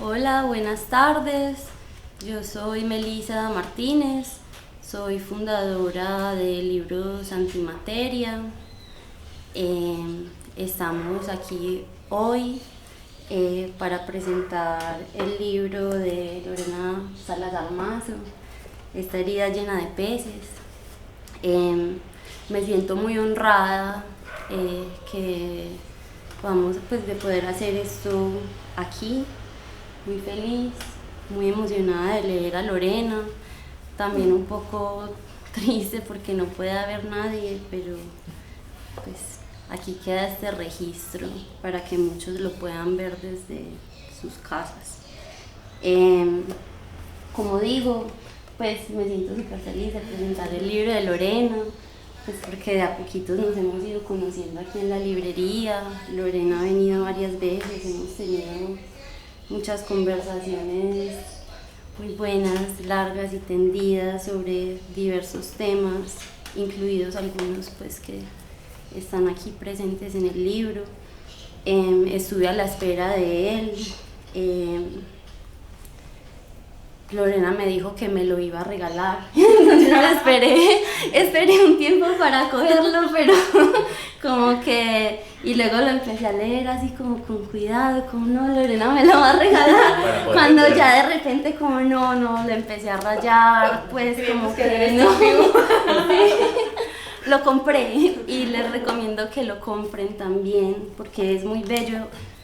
Hola, buenas tardes. Yo soy Melisa Martínez, soy fundadora de Libros Antimateria. Estamos aquí hoy para presentar el libro de Lorena Salazar Mazo, Esta herida llena de peces. Me siento muy honrada que vamos pues de poder hacer esto aquí, muy feliz, muy emocionada de leer a Lorena, también un poco triste porque no puede haber nadie, pero pues aquí queda este registro para que muchos lo puedan ver desde sus casas. Como digo, pues me siento súper feliz de presentar el libro de Lorena, pues porque de a poquitos nos hemos ido conociendo aquí en la librería. Lorena ha venido varias veces, hemos tenido muchas conversaciones muy buenas, largas y tendidas sobre diversos temas, incluidos algunos pues que están aquí presentes en el libro. Estuve a la espera de él. Lorena me dijo que me lo iba a regalar, entonces no esperé un tiempo para cogerlo, pero como que, y luego lo empecé a leer así como con cuidado, como no, Lorena me lo va a regalar, cuando ya de repente como no, lo empecé a rayar, pues como que no, lo compré y les recomiendo que lo compren también, porque es muy bello,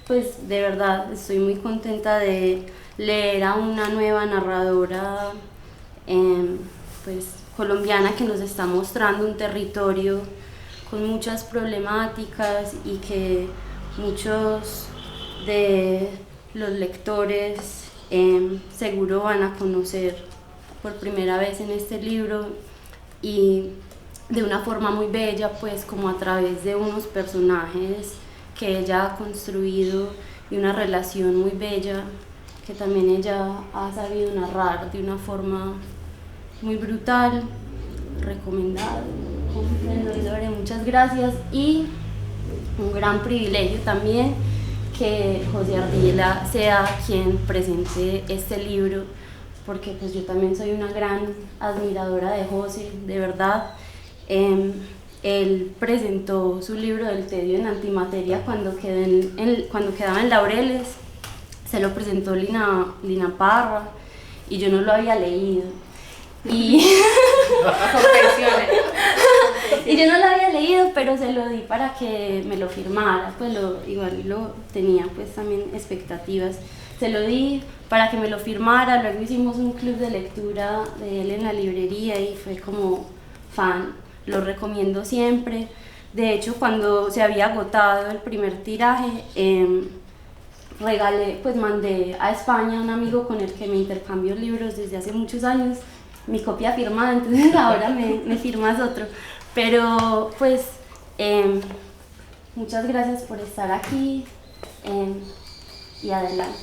pues de verdad estoy muy contenta de leer a una nueva narradora pues colombiana que nos está mostrando un territorio con muchas problemáticas y que muchos de los lectores seguro van a conocer por primera vez en este libro, y de una forma muy bella, pues como a través de unos personajes que ella ha construido y una relación muy bella que también ella ha sabido narrar de una forma muy brutal. Recomendado, cómprenlo, muchas gracias. Y un gran privilegio también que José Ardila sea quien presente este libro, porque pues yo también soy una gran admiradora de José, de verdad. Él presentó su libro del tedio en Antimateria cuando quedaba en Laureles, se lo presentó Lina Parra y yo no lo había leído. Y y yo no lo había leído, pero se lo di para que me lo firmara, pues igual lo tenía pues también expectativas. Se lo di para que me lo firmara, luego hicimos un club de lectura de él en la librería y fue como fan, lo recomiendo siempre. De hecho, cuando se había agotado el primer tiraje, mandé a España a un amigo con el que me intercambio libros desde hace muchos años, mi copia firmada, entonces ahora me firmas otro. Pero pues muchas gracias por estar aquí y adelante.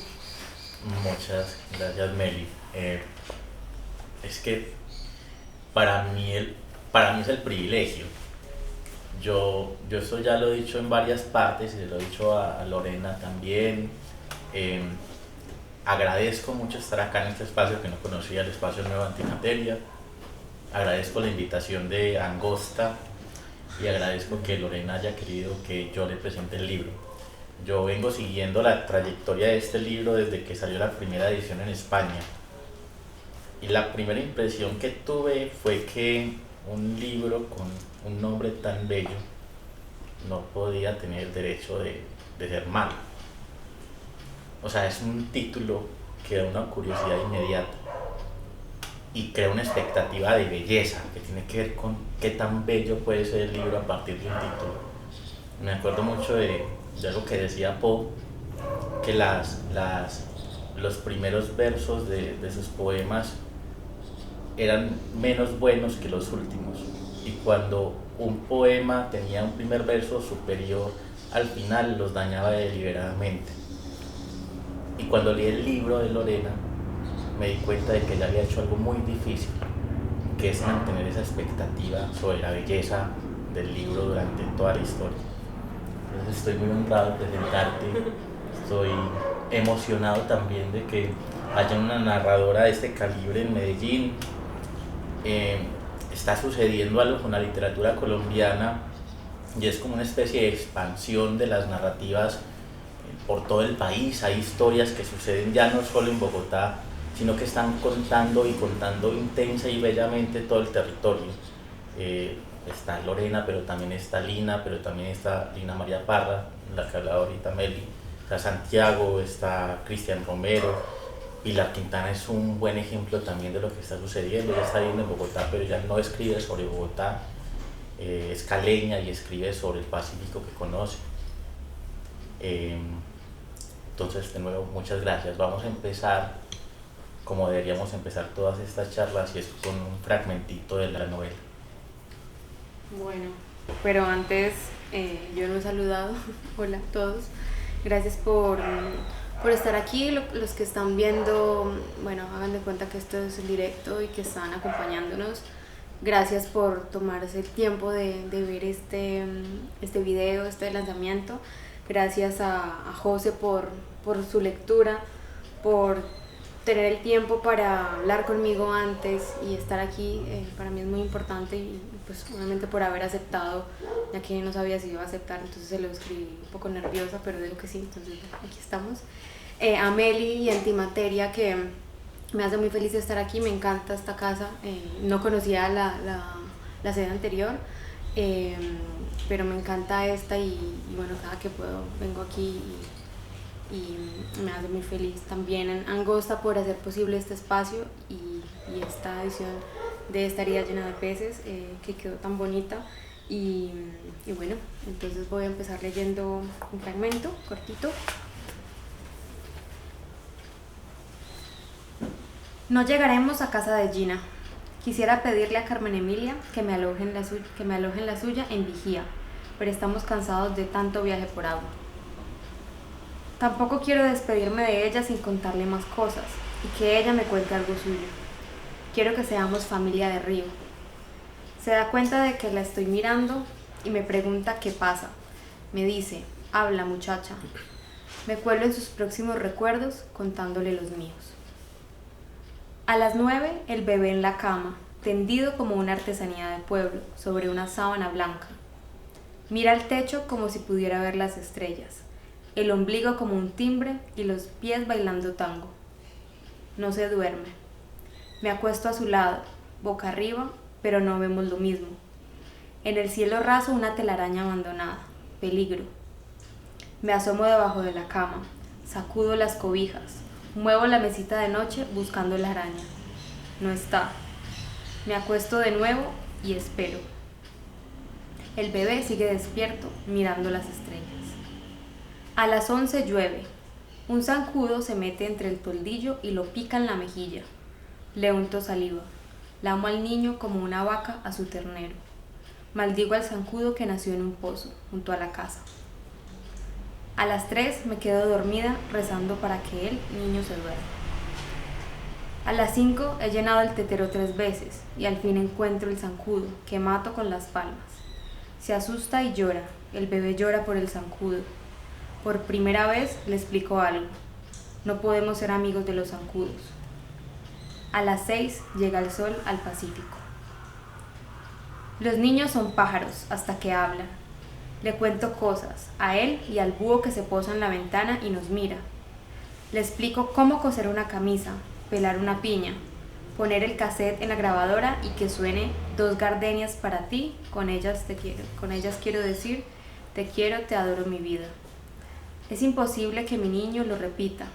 Muchas gracias, Meli. Es que para mí es el privilegio. Esto ya lo he dicho en varias partes y lo he dicho a Lorena también. Agradezco mucho estar acá en este espacio que no conocía, el espacio Nuevo Antimateria. Agradezco la invitación de Angosta y agradezco que Lorena haya querido que yo le presente el libro. Yo vengo siguiendo la trayectoria de este libro desde que salió la primera edición en España. Y la primera impresión que tuve fue que un libro con un nombre tan bello no podía tener el derecho de ser malo. O sea, es un título que da una curiosidad inmediata y crea una expectativa de belleza que tiene que ver con qué tan bello puede ser el libro a partir de un título. Me acuerdo mucho de algo que decía Poe, que los primeros versos de sus poemas eran menos buenos que los últimos, y cuando un poema tenía un primer verso superior al final los dañaba deliberadamente. Y cuando leí el libro de Lorena me di cuenta de que ella había hecho algo muy difícil, que es mantener esa expectativa sobre la belleza del libro durante toda la historia. Entonces estoy muy honrado de presentarte, estoy emocionado también de que haya una narradora de este calibre en Medellín. Está sucediendo algo con la literatura colombiana y es como una especie de expansión de las narrativas por todo el país. Hay historias que suceden ya no solo en Bogotá, sino que están contando y contando intensa y bellamente todo el territorio. Está Lorena, pero también está Lina, pero también está Lina María Parra, la que hablaba ahorita Meli, está Santiago, está Cristian Romero. Pilar Quintana es un buen ejemplo también de lo que está sucediendo. Ella está viviendo en Bogotá, pero ya no escribe sobre Bogotá, es caleña y escribe sobre el Pacífico que conoce. Entonces, de nuevo, muchas gracias. Vamos a empezar como deberíamos empezar todas estas charlas, y es con un fragmentito de la novela. Bueno, pero antes yo no he saludado. Hola a todos. Gracias por estar aquí. Los que están viendo, bueno, hagan de cuenta que esto es en directo y que están acompañándonos. Gracias por tomarse el tiempo de ver este video, este lanzamiento. Gracias a José por su lectura, por tener el tiempo para hablar conmigo antes y estar aquí. Para mí es muy importante, y pues obviamente por haber aceptado, ya que no sabía si iba a aceptar, entonces se lo escribí un poco nerviosa, pero digo que sí, entonces aquí estamos. A Meli y Antimateria, que me hace muy feliz de estar aquí, me encanta esta casa. No conocía la sede anterior, pero me encanta esta, y bueno, cada que puedo vengo aquí y me hace muy feliz. También en Angosta por hacer posible este espacio y esta edición de Esta herida llena de peces, que quedó tan bonita. Y bueno, entonces voy a empezar leyendo un fragmento cortito. No llegaremos a casa de Gina. Quisiera pedirle a Carmen Emilia que me aloje en la suya en Vigía, pero estamos cansados de tanto viaje por agua. Tampoco quiero despedirme de ella sin contarle más cosas y que ella me cuente algo suyo. Quiero que seamos familia de río. Se da cuenta de que la estoy mirando y me pregunta qué pasa. Me dice, habla muchacha. Me cuelo en sus próximos recuerdos contándole los míos. A las 9, el bebé en la cama, tendido como una artesanía de pueblo, sobre una sábana blanca. Mira al techo como si pudiera ver las estrellas, el ombligo como un timbre y los pies bailando tango. No se duerme. Me acuesto a su lado, boca arriba, pero no vemos lo mismo. En el cielo raso una telaraña abandonada, peligro. Me asomo debajo de la cama, sacudo las cobijas, muevo la mesita de noche buscando la araña. No está. Me acuesto de nuevo y espero. El bebé sigue despierto, mirando las estrellas. A las 11 llueve. Un zancudo se mete entre el toldillo y lo pica en la mejilla. Le unto saliva. Lamo al niño como una vaca a su ternero. Maldigo al zancudo que nació en un pozo, junto a la casa. A las 3 me quedo dormida rezando para que el niño se duerma. A las 5 he llenado el tetero 3 veces y al fin encuentro el zancudo, que mato con las palmas. Se asusta y llora. El bebé llora por el zancudo. Por primera vez le explico algo. No podemos ser amigos de los zancudos. A las 6 llega el sol al Pacífico. Los niños son pájaros hasta que hablan. Le cuento cosas, a él y al búho que se posa en la ventana y nos mira. Le explico cómo coser una camisa, pelar una piña, poner el cassette en la grabadora y que suene Dos gardenias para ti, con ellas quiero decir, te quiero, te adoro mi vida. Es imposible que mi niño lo repita.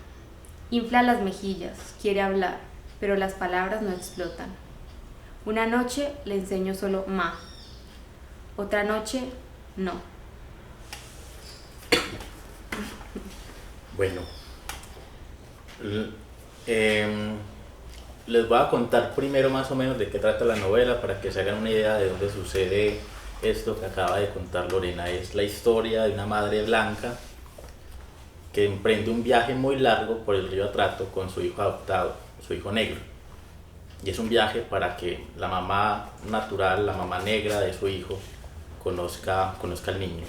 Infla las mejillas, quiere hablar, pero las palabras no explotan. Una noche le enseño solo ma. Otra noche, no. Bueno, les voy a contar primero más o menos de qué trata la novela para que se hagan una idea de dónde sucede esto que acaba de contar Lorena. Es la historia de una madre blanca que emprende un viaje muy largo por el río Atrato con su hijo adoptado, su hijo negro. Y es un viaje para que la mamá natural, la mamá negra de su hijo, conozca al niño.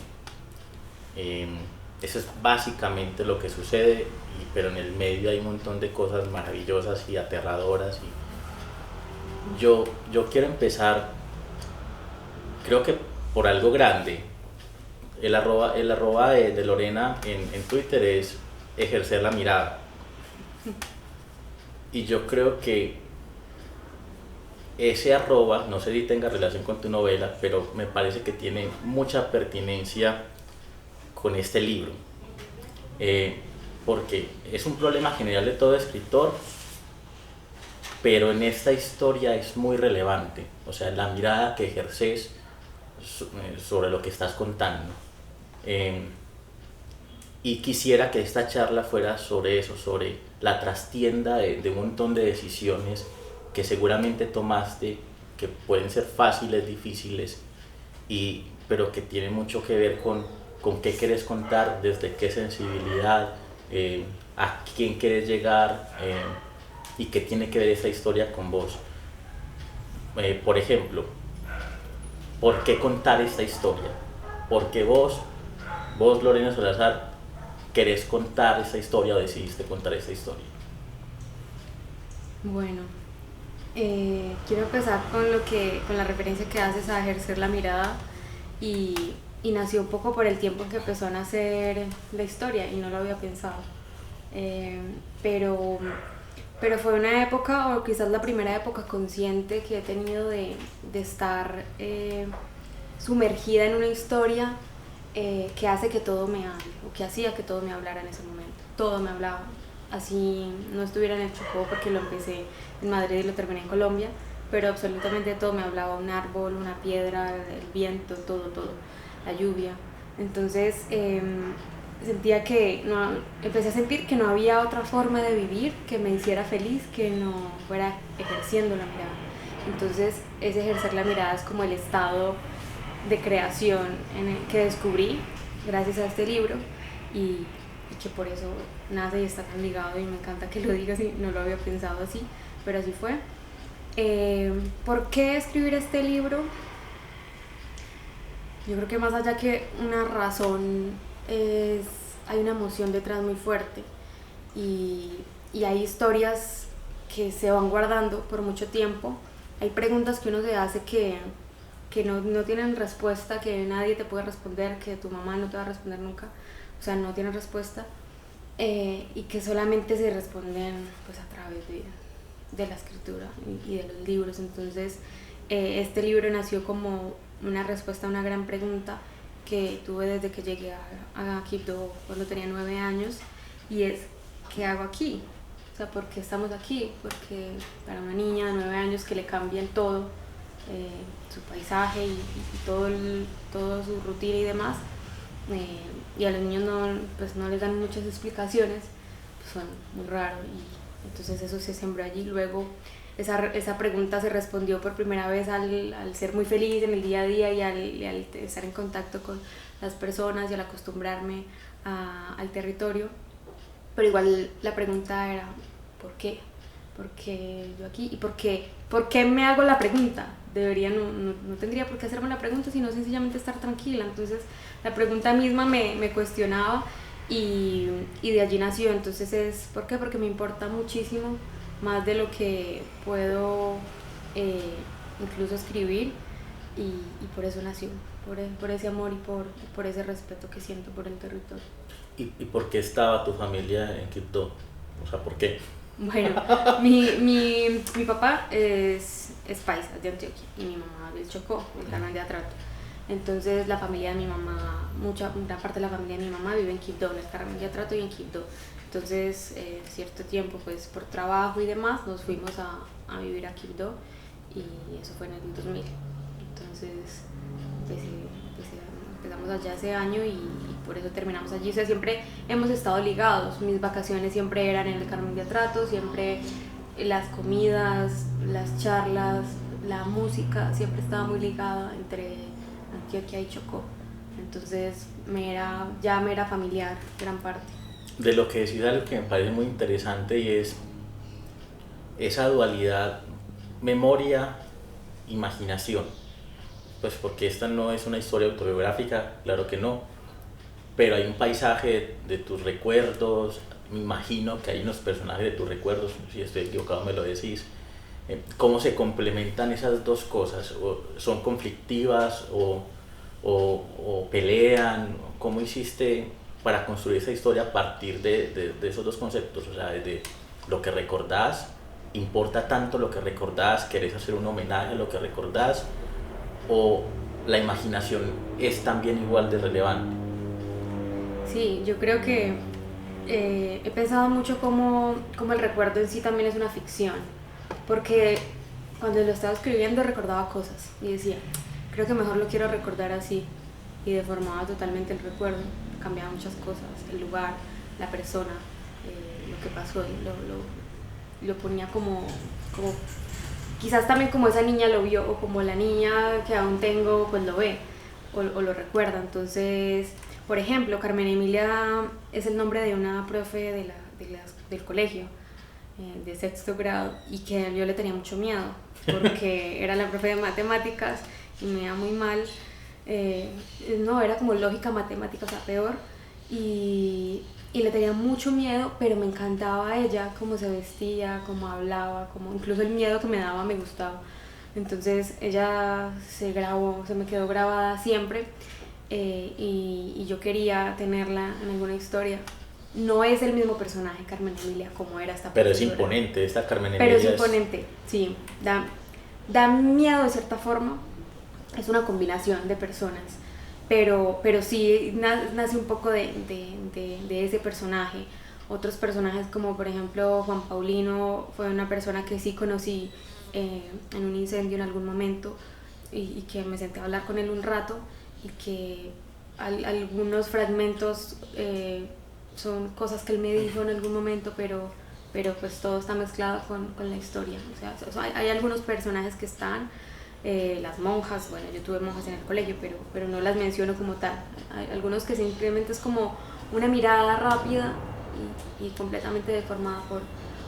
Eso es básicamente lo que sucede, pero en el medio hay un montón de cosas maravillosas y aterradoras. Y yo quiero empezar, creo que por algo grande. El arroba de Lorena en Twitter es ejercer la mirada. Y yo creo que ese arroba, no sé si tenga relación con tu novela, pero me parece que tiene mucha pertinencia con este libro. Porque es un problema general de todo escritor, pero en esta historia es muy relevante. O sea, la mirada que ejerces sobre lo que estás contando. Y quisiera que esta charla fuera sobre eso, sobre la trastienda de un montón de decisiones que seguramente tomaste, que pueden ser fáciles, difíciles, pero que tienen mucho que ver con qué quieres contar, desde qué sensibilidad, a quién quieres llegar, y qué tiene que ver esa historia con vos. Por ejemplo, ¿por qué contar esta historia? Porque vos, Lorena Salazar, querés contar esta historia o decidiste contar esta historia. Bueno, quiero empezar con la referencia que haces a ejercer la mirada y nació un poco por el tiempo en que empezó a nacer la historia y no lo había pensado. Pero fue una época, o quizás la primera época consciente que he tenido de estar sumergida en una historia que hace que todo me hable, o que hacía que todo me hablara en ese momento. Todo me hablaba. Así no estuviera en el Chocó, porque lo empecé en Madrid y lo terminé en Colombia, pero absolutamente todo me hablaba: un árbol, una piedra, el viento, todo, la lluvia. Entonces empecé a sentir que no había otra forma de vivir que me hiciera feliz que no fuera ejerciendo la mirada. Entonces ese ejercer la mirada es como el estado de creación en el que descubrí gracias a este libro y que por eso nace y está tan ligado, y me encanta que lo digas, y no lo había pensado así, pero así fue. ¿Por qué escribir este libro? Yo creo que más allá que una razón, hay una emoción detrás muy fuerte, y hay historias que se van guardando por mucho tiempo. Hay preguntas que uno se hace que no tienen respuesta, que nadie te puede responder, que tu mamá no te va a responder nunca, o sea, no tienen respuesta, y que solamente se responden pues a través de la escritura y de los libros. Entonces este libro nació como una respuesta a una gran pregunta que tuve desde que llegué a Quibdó cuando tenía 9 años, y es: ¿qué hago aquí? O sea, ¿por qué estamos aquí? Porque para una niña de 9 años que le cambian todo, su paisaje y todo su rutina y demás, y a los niños no les dan muchas explicaciones, pues suena muy raro, y entonces eso se sembró allí. Luego esa pregunta se respondió por primera vez al ser muy feliz en el día a día y al estar en contacto con las personas y al acostumbrarme al territorio, pero igual la pregunta era: ¿por qué? ¿Por qué yo aquí? ¿Y por qué me hago la pregunta? No tendría por qué hacerme la pregunta, sino sencillamente estar tranquila. Entonces la pregunta misma me cuestionaba, y de allí nació. Entonces es: ¿por qué? Porque me importa muchísimo, más de lo que puedo incluso escribir, y por eso nació, por ese amor y por ese respeto que siento por el territorio. ¿Y por qué estaba tu familia en Quibdó? O sea, ¿por qué? Bueno, mi papá es paisa, de Antioquia, y mi mamá del Chocó, del Carmen de Atrato. Entonces la familia de mi mamá, gran parte de la familia de mi mamá vive en Quibdó, en el Carmen de Atrato y en Quibdó. Entonces cierto tiempo, pues por trabajo y demás, nos fuimos a vivir a Quibdó, y eso fue en el 2000. Entonces empezamos allá ese año, y por eso terminamos allí. O sea, siempre hemos estado ligados. Mis vacaciones siempre eran en el Carmen de Atrato, siempre las comidas, las charlas, la música, siempre estaba muy ligada entre Antioquia y Chocó. Entonces ya me era familiar gran parte. De lo que decís, algo que me parece muy interesante, y es esa dualidad memoria-imaginación. Pues porque esta no es una historia autobiográfica, claro que no, pero hay un paisaje de tus recuerdos, me imagino que hay unos personajes de tus recuerdos, si estoy equivocado me lo decís. ¿Cómo se complementan esas dos cosas? ¿O son conflictivas o pelean? ¿Cómo hiciste para construir esa historia a partir de esos dos conceptos? O sea, desde lo que recordás, ¿importa tanto lo que recordás? ¿Querés hacer un homenaje a lo que recordás? ¿O la imaginación es también igual de relevante? Sí, yo creo que he pensado mucho cómo el recuerdo en sí también es una ficción, porque cuando lo estaba escribiendo recordaba cosas y decía, creo que mejor lo quiero recordar así, y deformaba totalmente el recuerdo, cambiaba muchas cosas, el lugar, la persona, lo que pasó, lo ponía como quizás también como esa niña lo vio, o como la niña que aún tengo pues lo ve o lo recuerda. Entonces, por ejemplo, Carmen Emilia es el nombre de una profe del colegio de sexto grado, y que yo le tenía mucho miedo porque era la profe de matemáticas y me iba muy mal. No, era como lógica matemática, o sea, peor, y le tenía mucho miedo, pero me encantaba ella, cómo se vestía, cómo hablaba, como incluso el miedo que me daba me gustaba. Entonces ella se me quedó grabada siempre, y yo quería tenerla en alguna historia. No es el mismo personaje, Carmen Emilia, como era esta Pero profesora. es imponente, esta Carmen Emilia. Pero es imponente, sí, da miedo de cierta forma, es una combinación de personas, pero sí nace un poco de ese personaje. Otros personajes, como por ejemplo Juan Paulino, fue una persona que sí conocí en un incendio en algún momento, y que me senté a hablar con él un rato, y que algunos fragmentos son cosas que él me dijo en algún momento, pero pues todo está mezclado con la historia. O sea, hay algunos personajes que están, las monjas, bueno, yo tuve monjas en el colegio, pero no las menciono como tal. Hay algunos que simplemente es como una mirada rápida y completamente deformada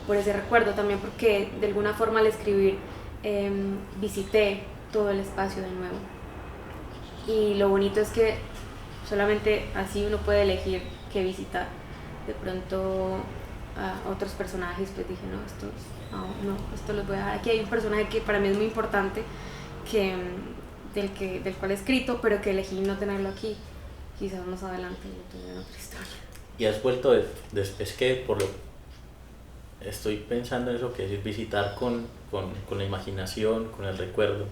por ese recuerdo, también porque de alguna forma al escribir visité todo el espacio de nuevo, y lo bonito es que solamente así uno puede elegir qué visitar. De pronto a otros personajes pues dije, esto los voy a dejar aquí. Hay un personaje que para mí es muy importante, del cual he escrito, pero que elegí no tenerlo aquí. Quizás más adelante lo tendré en otra historia. Y has vuelto, es que estoy pensando en eso que es visitar con la imaginación, con el recuerdo.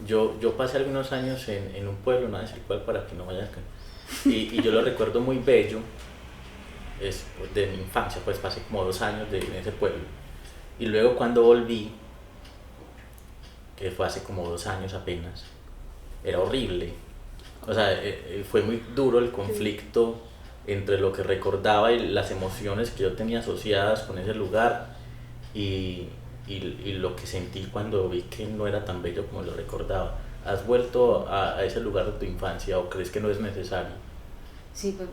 Yo pasé algunos años en un pueblo, no voy a decir cuál para que no vaya acá, y yo lo recuerdo muy bello, es de mi infancia, pues pasé como 2 años en ese pueblo, y luego cuando volví, que fue hace como 2 años apenas, era horrible. O sea, fue muy duro el conflicto entre lo que recordaba y las emociones que yo tenía asociadas con ese lugar, y lo que sentí cuando vi que no era tan bello como lo recordaba. ¿Has vuelto a ese lugar de tu infancia o crees que no es necesario? Sí, pues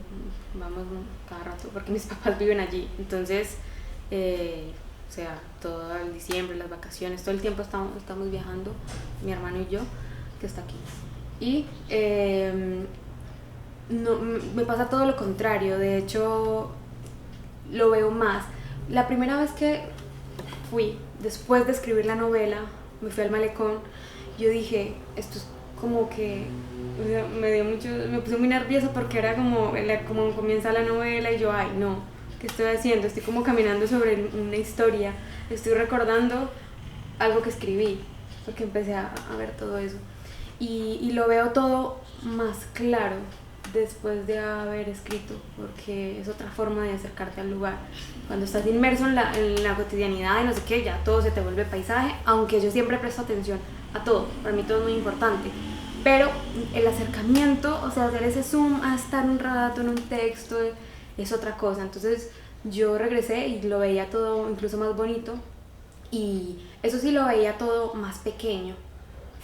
vamos cada rato, porque mis papás viven allí. Entonces, o sea, todo el diciembre, las vacaciones, todo el tiempo estamos viajando, mi hermano y yo, que está aquí. Y no, me pasa todo lo contrario. De hecho, lo veo más. La primera vez que fui, después de escribir la novela, me fui al malecón, yo dije, esto es como que, o sea, me puse muy nerviosa porque era como comienza la novela, y yo, ay no, ¿qué estoy haciendo? Estoy como caminando sobre una historia, estoy recordando algo que escribí, porque empecé a ver todo eso, y lo veo todo más claro después de haber escrito, porque es otra forma de acercarte al lugar. Cuando estás inmerso en la cotidianidad y no sé qué, ya todo se te vuelve paisaje, aunque yo siempre presto atención a todo, para mí todo es muy importante, pero el acercamiento, o sea, hacer ese zoom a estar un rato en un texto es otra cosa. Entonces yo regresé y lo veía todo incluso más bonito, y eso sí, lo veía todo más pequeño,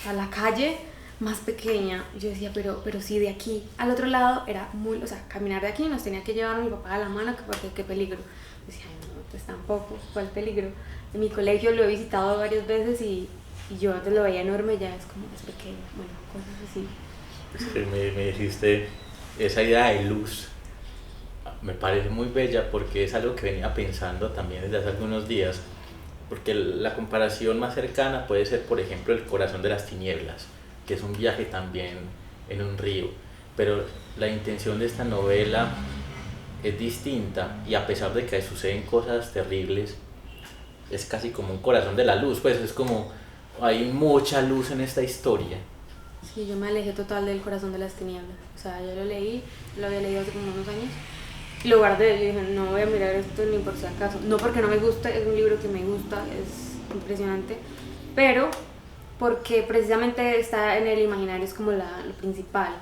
a la calle más pequeña. Yo decía, pero sí, de aquí al otro lado era muy, o sea, caminar de aquí nos tenía que llevar a mi papá a la mano, porque qué peligro. Decía, ay, no, pues tampoco, ¿cuál peligro? En mi colegio lo he visitado varias veces, y yo antes lo veía enorme, ya es como más pequeño, bueno, cosas así. Es que me dijiste esa idea de luz me parece muy bella porque es algo que venía pensando también desde hace algunos días, porque la comparación más cercana puede ser, por ejemplo, El corazón de las tinieblas, que es un viaje también en un río, pero la intención de esta novela es distinta y a pesar de que suceden cosas terribles, es casi como un corazón de la luz, pues es como hay mucha luz en esta historia. Sí, yo me alejé total del corazón de las tinieblas. O sea, yo lo leí, lo había leído hace como unos años. Y lo guardé, yo dije, no voy a mirar esto ni por si acaso. No porque no me guste, es un libro que me gusta, es impresionante. Pero porque precisamente está en el imaginario, es como lo principal.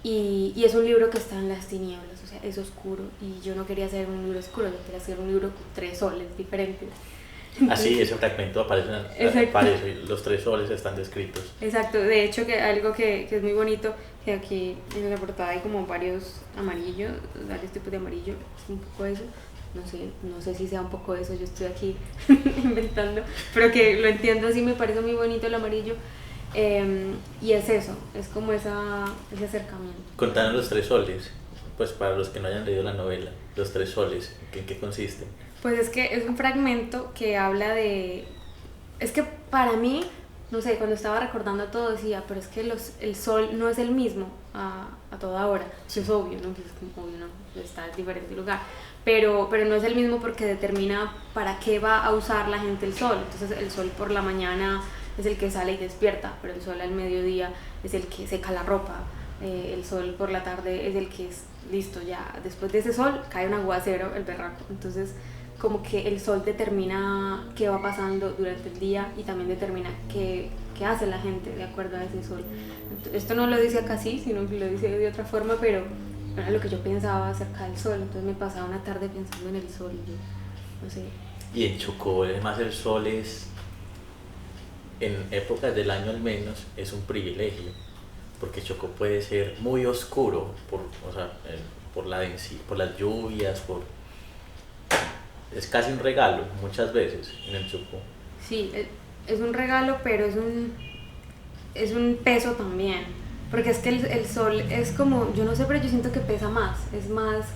Y es un libro que está en las tinieblas, o sea, es oscuro. Y yo no quería hacer un libro oscuro, yo quería hacer un libro con 3 soles diferentes. Así, ese fragmento aparece, los 3 soles están descritos. Exacto, de hecho que algo que es muy bonito, que aquí en la portada hay como varios amarillos, varios tipos de amarillo, es un poco eso, no sé si sea un poco eso, yo estoy aquí inventando, pero que lo entiendo así, me parece muy bonito el amarillo, y es eso, es como ese acercamiento. Contanos los 3 soles, pues para los que no hayan leído la novela, los 3 soles, ¿en qué consisten? Pues es que es un fragmento que habla de... Es que para mí, no sé, cuando estaba recordando todo decía, pero es que el sol no es el mismo a toda hora. Eso es obvio, ¿no? Pues es como obvio, ¿no? Está en diferente lugar. Pero no es el mismo porque determina para qué va a usar la gente el sol. Entonces el sol por la mañana es el que sale y despierta, pero el sol al mediodía es el que seca la ropa. El sol por la tarde es el que es listo ya. Después de ese sol cae un aguacero, el berraco. Entonces como que el sol determina qué va pasando durante el día y también determina qué hace la gente de acuerdo a ese sol. Esto no lo dice acá así, sino que lo dice de otra forma, pero era lo que yo pensaba acerca del sol. Entonces me pasaba una tarde pensando en el sol y yo, no sé. Y en Chocó, además, el sol en épocas del año al menos, es un privilegio, porque Chocó puede ser muy oscuro por la densidad, por las lluvias, es casi un regalo muchas veces en el Chocó. Sí, es un regalo, pero es un peso también, porque es que el sol es como, yo no sé, pero yo siento que pesa más, es más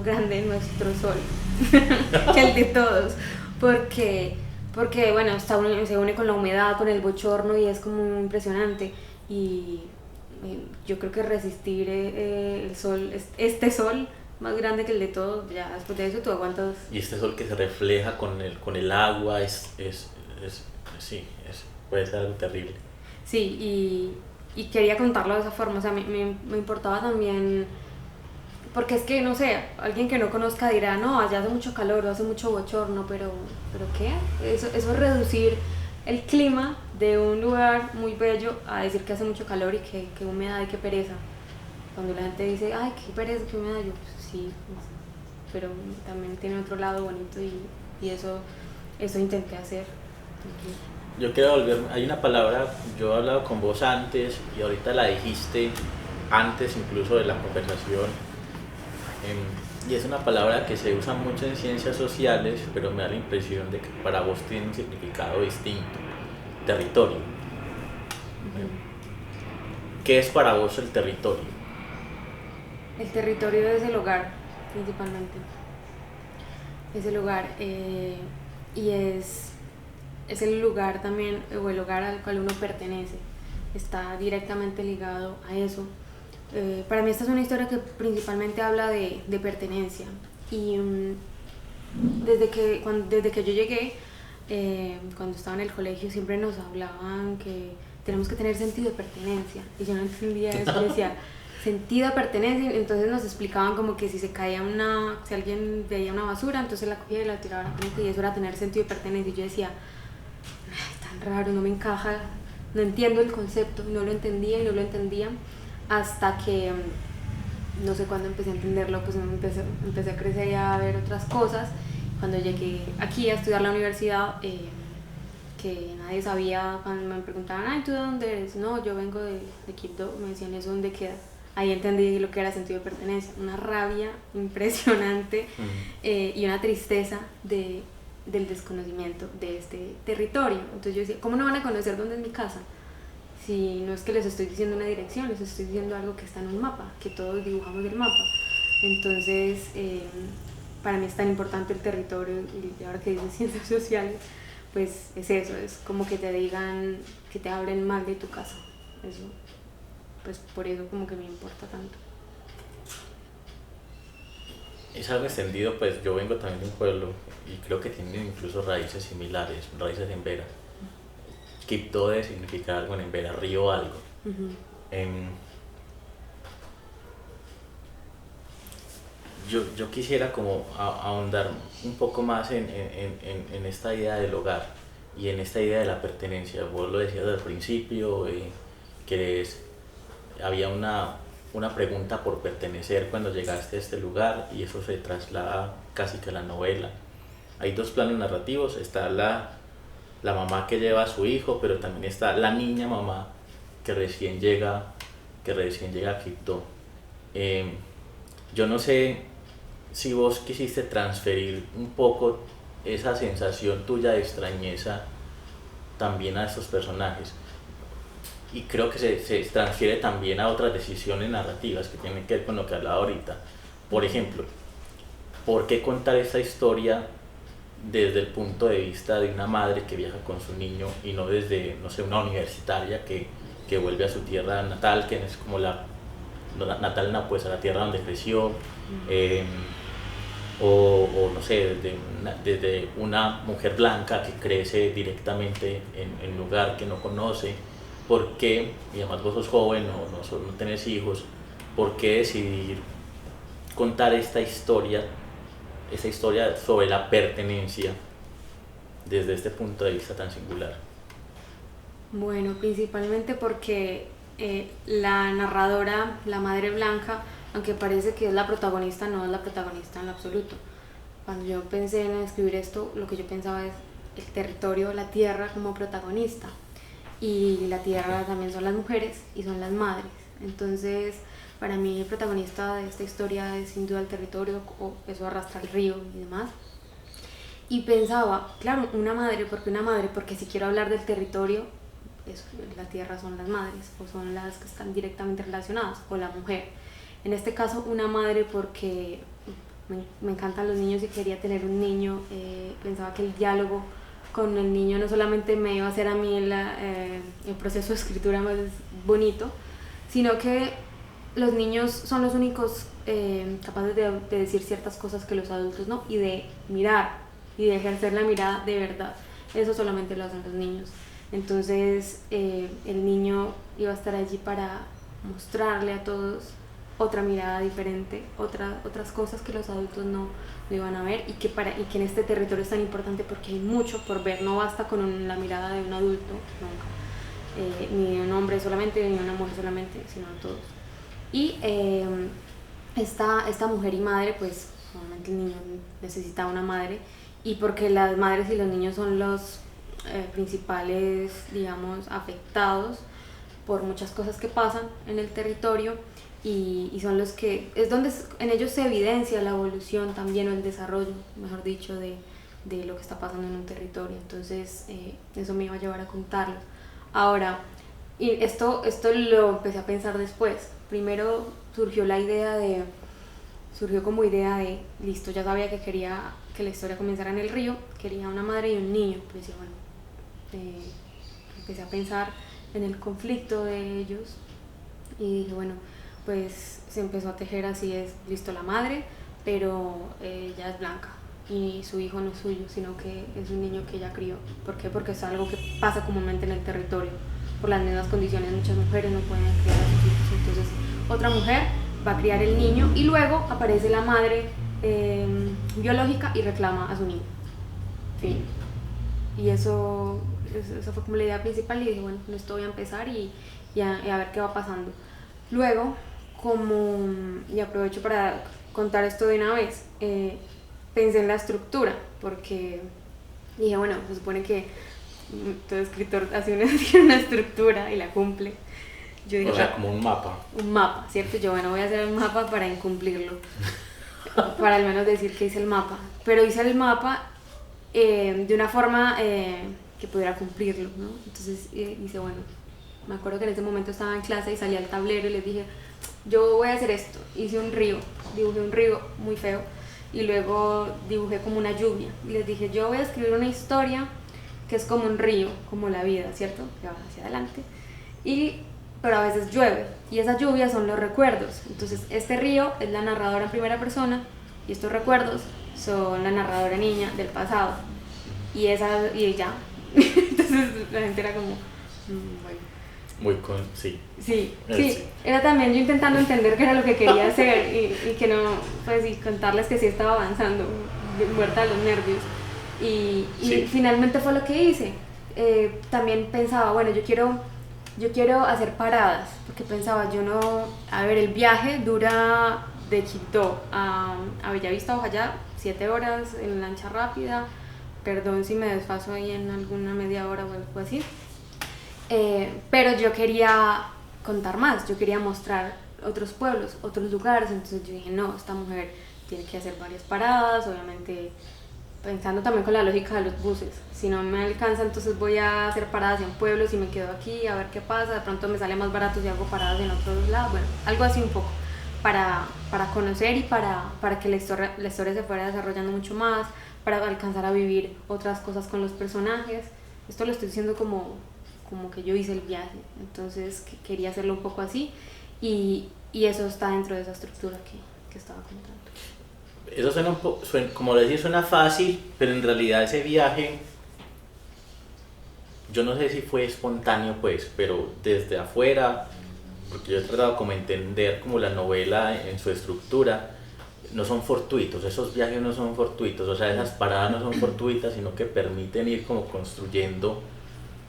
grande nuestro sol que el de todos, porque bueno, se une con la humedad, con el bochorno y es como impresionante. Y yo creo que resistir el sol, este sol más grande que el de todos, ya después de eso tú aguantas. Y este sol que se refleja con el agua puede ser algo terrible. Sí, y quería contarlo de esa forma, o sea, me importaba también, porque es que, no sé, alguien que no conozca dirá, no, allá hace mucho calor, hace mucho bochorno, pero ¿qué? Eso es reducir el clima de un lugar muy bello a decir que hace mucho calor y que humedad y que pereza. Cuando la gente dice, ay, qué pereza, qué humedad, yo, pues, sí, pues, pero también tiene otro lado bonito y eso intenté hacer. Yo quiero volver, hay una palabra, yo he hablado con vos antes y ahorita la dijiste antes incluso de la conversación, y es una palabra que se usa mucho en ciencias sociales, pero me da la impresión de que para vos tiene un significado distinto: territorio. ¿Qué es para vos el territorio? El territorio es el hogar, principalmente. Es el hogar, y es el lugar también, o el hogar al cual uno pertenece. Está directamente ligado a eso. Para mí esta es una historia que principalmente habla de pertenencia. Y desde que yo llegué, cuando estaba en el colegio, siempre nos hablaban que tenemos que tener sentido de pertenencia. Y yo no entendía eso, yo decía, sentido de pertenencia, entonces nos explicaban como que si alguien veía una basura, entonces la cogía y la tiraba a la fuente, y eso era tener sentido de pertenencia. Y yo decía, ay, tan raro, no me encaja, no entiendo el concepto, no lo entendía, hasta que no sé cuándo empecé a entenderlo, pues empecé a crecer y a ver otras cosas. Cuando llegué aquí a estudiar la universidad, que nadie sabía, cuando me preguntaban, ay, ¿tú de dónde eres? No, yo vengo de Quibdó, me decían, ¿eso dónde queda? Ahí entendí lo que era sentido de pertenencia, una rabia impresionante, y una tristeza del desconocimiento de este territorio. Entonces yo decía, ¿cómo no van a conocer dónde es mi casa? si no es que les estoy diciendo una dirección, les estoy diciendo algo que está en un mapa, que todos dibujamos el mapa. Entonces, para mí es tan importante el territorio, y ahora que dicen ciencias sociales, pues es eso, es como que te digan, que te hablen mal de tu casa. Eso, pues por eso como que me importa tanto. Es algo extendido, pues yo vengo también de un pueblo y creo que tienen incluso raíces similares, raíces en vera. Quibdó debe significar algo en vera, río algo. Uh-huh. Yo quisiera como ahondar un poco más en esta idea del hogar y en esta idea de la pertenencia. Vos lo decías al principio, había una pregunta por pertenecer cuando llegaste a este lugar y eso se traslada casi que a la novela. Hay dos planos narrativos, está la mamá que lleva a su hijo, pero también está la niña mamá que recién llega a Quibdó. Yo no sé si vos quisiste transferir un poco esa sensación tuya de extrañeza también a estos personajes. Y creo que se transfiere también a otras decisiones narrativas que tienen que ver con lo que hablaba ahorita. Por ejemplo, ¿por qué contar esta historia desde el punto de vista de una madre que viaja con su niño y no desde, no sé, una universitaria que vuelve a su tierra natal, que es como la natal, pues a la tierra donde creció, o no sé, desde una mujer blanca que crece directamente en un lugar que no conoce? ¿Por qué, y además vos sos joven, no tenés hijos, por qué decidir contar esta historia sobre la pertenencia desde este punto de vista tan singular? Bueno, principalmente porque la narradora, la madre blanca, aunque parece que es la protagonista, no es la protagonista en lo absoluto. Cuando yo pensé en escribir esto, lo que yo pensaba es el territorio, la tierra como protagonista. Y la tierra también son las mujeres y son las madres. Entonces, para mí el protagonista de esta historia es sin duda el territorio, o eso arrastra el río y demás. Y pensaba, claro, una madre, porque si quiero hablar del territorio, eso, la tierra son las madres, o son las que están directamente relacionadas, o la mujer. En este caso, una madre porque me encantan los niños y quería tener un niño. Pensaba que el diálogo con el niño no solamente me iba a hacer a mí el proceso de escritura más bonito, sino que los niños son los únicos capaces de decir ciertas cosas que los adultos no, y de mirar y de ejercer la mirada de verdad. Eso solamente lo hacen los niños. Entonces el niño iba a estar allí para mostrarle a todos otra mirada diferente, otras cosas que los adultos no iban a ver, y que en este territorio es tan importante porque hay mucho por ver. No basta con la mirada de un adulto nunca, ni de un hombre solamente, ni de una mujer solamente, sino de todos. Y esta mujer y madre, pues obviamente el niño necesita una madre, y porque las madres y los niños son los principales, digamos, afectados por muchas cosas que pasan en el territorio, y son los que, es donde en ellos se evidencia la evolución también, o el desarrollo, mejor dicho, de lo que está pasando en un territorio. Entonces eso me iba a llevar a contarlo. Ahora, y esto lo empecé a pensar después. Primero surgió como idea de, listo, ya sabía que quería que la historia comenzara en el río, quería una madre y un niño. Pues bueno, empecé a pensar en el conflicto de ellos y dije, bueno, pues se empezó a tejer así, es, listo, la madre, pero ella es blanca y su hijo no es suyo, sino que es un niño que ella crió. ¿Por qué? Porque es algo que pasa comúnmente en el territorio. Por las mismas condiciones, muchas mujeres no pueden criar a sus hijos. Entonces, otra mujer va a criar el niño y luego aparece la madre biológica y reclama a su niño. Fin. Y eso fue como la idea principal, y dije, bueno, esto voy a empezar y a ver qué va pasando. Luego, y aprovecho para contar esto de una vez, pensé en la estructura, porque dije, bueno, se supone que todo escritor hace una estructura y la cumple. Yo dije, o sea, como un mapa. Un mapa, ¿cierto? Yo, bueno, voy a hacer el mapa para incumplirlo, para al menos decir que hice el mapa. Pero hice el mapa de una forma que pudiera cumplirlo, ¿no? Entonces hice, bueno, Me acuerdo que en ese momento estaba en clase y salí al tablero y les dije, yo voy a hacer esto. Hice un río, dibujé un río muy feo y luego dibujé como una lluvia. Y les dije, yo voy a escribir una historia que es como un río, como la vida, ¿cierto? Que va hacia adelante. Pero a veces llueve y esa lluvia son los recuerdos. Entonces este río es la narradora en primera persona y estos recuerdos son la narradora niña del pasado. Y ya. Entonces la gente era como, bueno. Sí. Sí, era también yo intentando entender qué era lo que quería hacer y que no, pues, y contarles que sí estaba avanzando, muerta de los nervios. Y finalmente fue lo que hice. También pensaba, bueno, yo quiero hacer paradas, porque pensaba, el viaje dura de Quibdó a Bellavista, Ojalá, 7 horas en lancha rápida, perdón si me desfaso ahí en alguna media hora o algo así. Pero yo quería contar más, yo quería mostrar otros pueblos, otros lugares, entonces yo dije, no, esta mujer tiene que hacer varias paradas, obviamente pensando también con la lógica de los buses, si no me alcanza entonces voy a hacer paradas en pueblos y me quedo aquí a ver qué pasa, de pronto me sale más barato si hago paradas en otros lados, bueno, algo así un poco, para conocer y para que la historia se fuera desarrollando mucho más, para alcanzar a vivir otras cosas con los personajes. Esto lo estoy diciendo como que yo hice el viaje, entonces quería hacerlo un poco así y eso está dentro de esa estructura que estaba contando. Eso suena como decir, suena fácil, pero en realidad ese viaje, yo no sé si fue espontáneo pues, pero desde afuera, porque yo he tratado como entender como la novela en su estructura, no son fortuitos, esos viajes no son fortuitos, o sea, esas paradas no son fortuitas, sino que permiten ir como construyendo